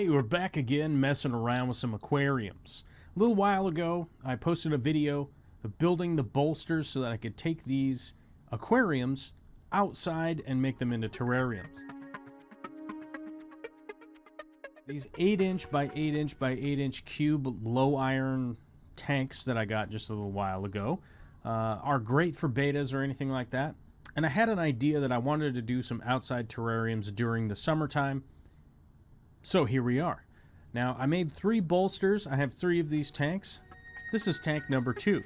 Hey, we're back again messing around with some aquariums. A little while ago, I posted a video of building the bolsters so that I could take these aquariums outside and make them into terrariums. These 8-inch by 8-inch by 8-inch cube low iron tanks that I got just a little while ago are great for betas or anything like that. And I had an idea that I wanted to do some outside terrariums during the summertime. So here we are. Now, I made 3 bolsters. I have 3 of these tanks. This is tank number 2.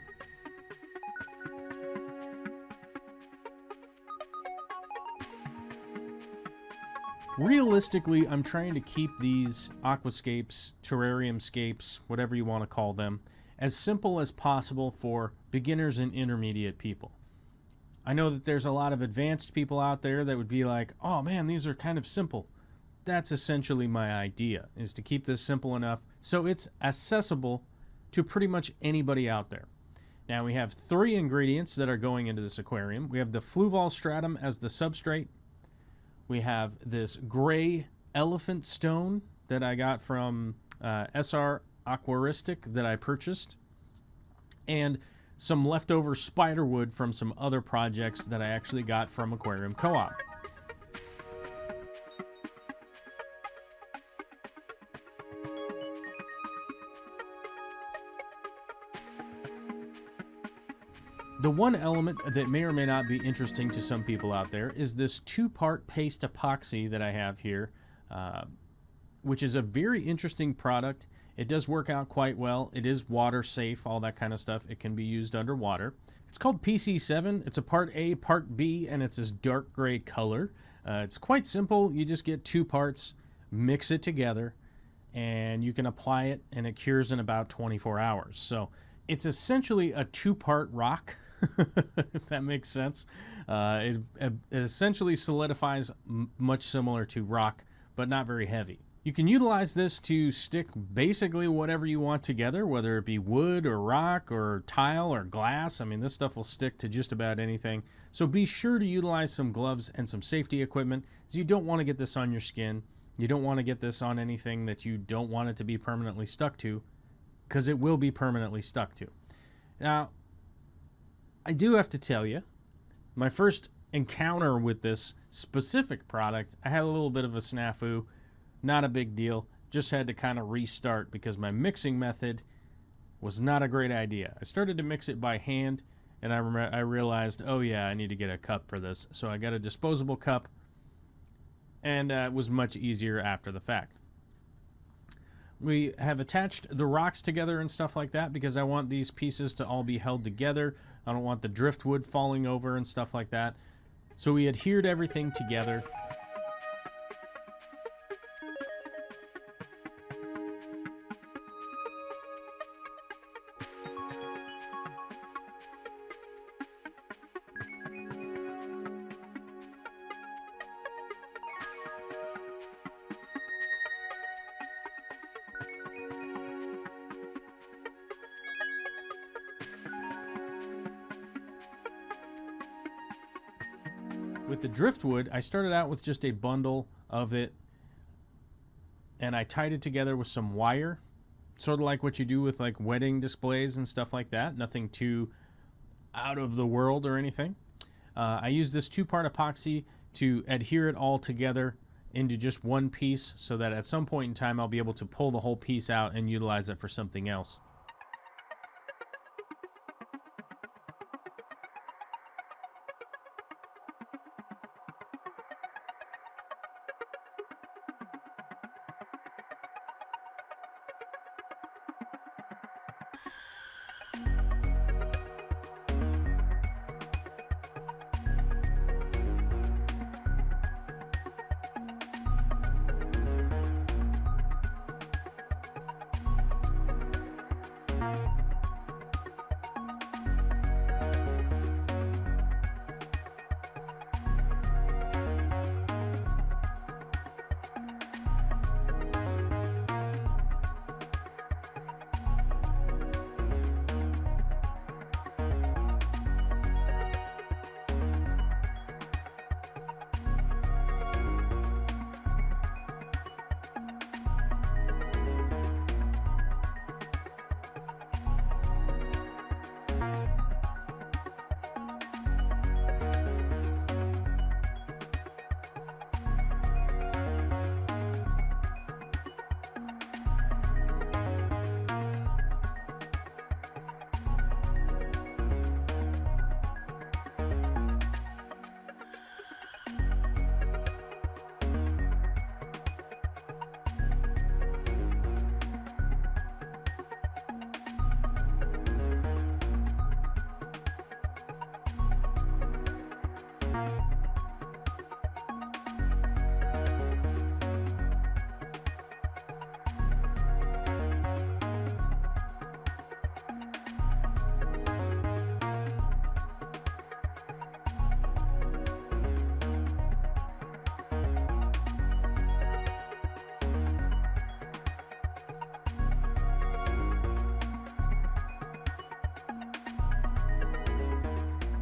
Realistically, I'm trying to keep these aquascapes, terrariumscapes, whatever you want to call them, as simple as possible for beginners and intermediate people. I know that there's a lot of advanced people out there that would be like, oh man, these are kind of simple. That's essentially my idea, is to keep this simple enough so it's accessible to pretty much anybody out there. Now we have 3 ingredients that are going into this aquarium. We have the fluval stratum as the substrate. We have this gray elephant stone that I got from SR Aquaristic that I purchased, and some leftover spider wood from some other projects that I actually got from Aquarium Co-op. The one element that may or may not be interesting to some people out there is this 2-part paste epoxy that I have here, which is a very interesting product. It does work out quite well. It is water safe, all that kind of stuff. It can be used underwater. It's called PC7. It's a part A, part B, and it's this dark gray color. It's quite simple. You just get 2 parts, mix it together, and you can apply it, and it cures in about 24 hours. So it's essentially a 2-part rock. If that makes sense. It essentially solidifies much similar to rock, but not very heavy. You can utilize this to stick basically whatever you want together, whether it be wood or rock or tile or glass. I mean, this stuff will stick to just about anything. So be sure to utilize some gloves and some safety equipment, as you don't want to get this on your skin. You don't want to get this on anything that you don't want it to be permanently stuck to, because it will be permanently stuck to. Now, I do have to tell you, my first encounter with this specific product, I had a little bit of a snafu. Not a big deal. Just had to kind of restart because my mixing method was not a great idea. I started to mix it by hand, and I realized, oh yeah, I need to get a cup for this. So I got a disposable cup, and it was much easier after the fact. We have attached the rocks together and stuff like that because I want these pieces to all be held together. I don't want the driftwood falling over and stuff like that. So we adhered everything together. With the driftwood, I started out with just a bundle of it, and I tied it together with some wire, sort of like what you do with like wedding displays and stuff like that. Nothing too out of the world or anything. I used this 2-part epoxy to adhere it all together into just one piece so that at some point in time I'll be able to pull the whole piece out and utilize it for something else.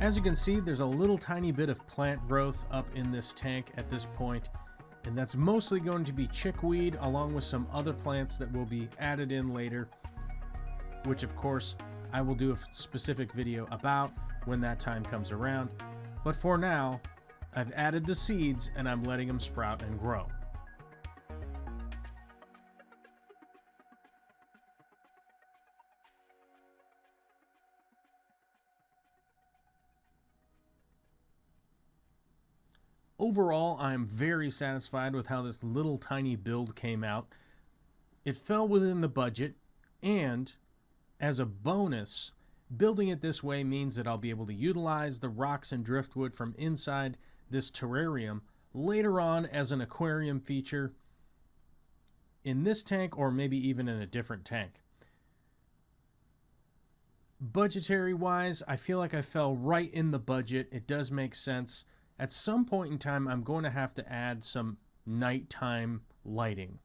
As you can see, there's a little tiny bit of plant growth up in this tank at this point, and that's mostly going to be chickweed along with some other plants that will be added in later, which of course I will do a specific video about when that time comes around. But for now, I've added the seeds and I'm letting them sprout and grow. Overall, I'm very satisfied with how this little tiny build came out. It fell within the budget, and as a bonus, building it this way means that I'll be able to utilize the rocks and driftwood from inside this terrarium later on as an aquarium feature in this tank or maybe even in a different tank. Budgetary wise, I feel like I fell right in the budget. It does make sense. At some point in time, I'm going to have to add some nighttime lighting.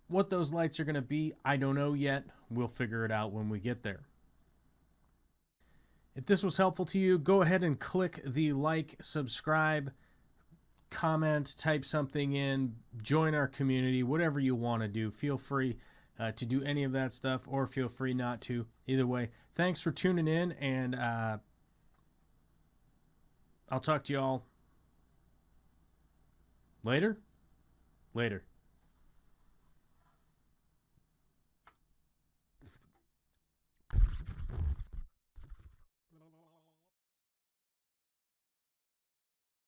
What those lights are going to be, I don't know yet. We'll figure it out when we get there. If this was helpful to you, go ahead and click the like, subscribe, comment, type something in, join our community, whatever you want to do. Feel free to do any of that stuff, or feel free not to. Either way, thanks for tuning in, and I'll talk to you all later.